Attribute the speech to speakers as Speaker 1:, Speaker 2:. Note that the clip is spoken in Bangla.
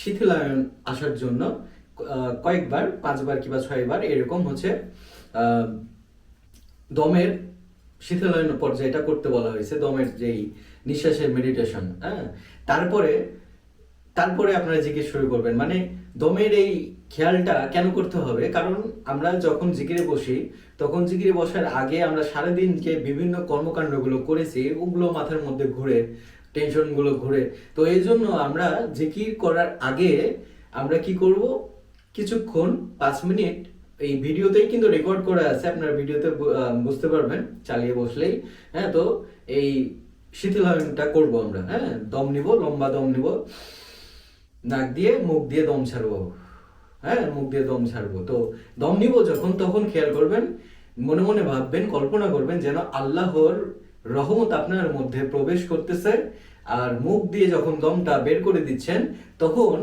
Speaker 1: শিথিলায়ন আসার জন্য কয়েকবার, 5বার কিংবা 6বার এরকম হচ্ছে আহ, দমের শিথিলায়ন পর্যায়টা করতে বলা হয়েছে, দমের যেই নিঃশ্বাসের মেডিটেশন। হ্যাঁ, তারপরে তারপরে আপনারা জিকির শুরু করবেন। মানে দমের এই খেয়ালটা কেন করতে হবে, কারণ আমরা যখন জিকিরে বসি তখন জিকিরে বসার আগে আমরা সারাদিন যে বিভিন্ন কর্মকাণ্ডগুলো করেছি ওগুলো মাথার মধ্যে ঘুরে, টেনশনগুলো ঘুরে। তো এই জন্য আমরা জিকির করার আগে আমরা কি করব, কিছুক্ষণ 5 মিনিট, এই ভিডিওতেই কিন্তু রেকর্ড করা আছে, আপনার ভিডিওতে বুঝতে পারবেন চালিয়ে বসলেই। হ্যাঁ, তো এই শিথিলায়নটা করব আমরা। হ্যাঁ, দম নিব, লম্বা দম নিব, নাক দিয়ে মুখ দিয়ে দম ছাড়বো। হ্যাঁ, মুখ দিয়ে দম ছাড়বো। তো দম নিব যখন, তখন খেয়াল করবেন, মনে মনে ভাববেন, কল্পনা করবেন যেন আল্লাহর রহমত আপনার মধ্যে প্রবেশ করতেছে। আর মুখ দিয়ে যখন দমটা বের করে দিচ্ছেন তখন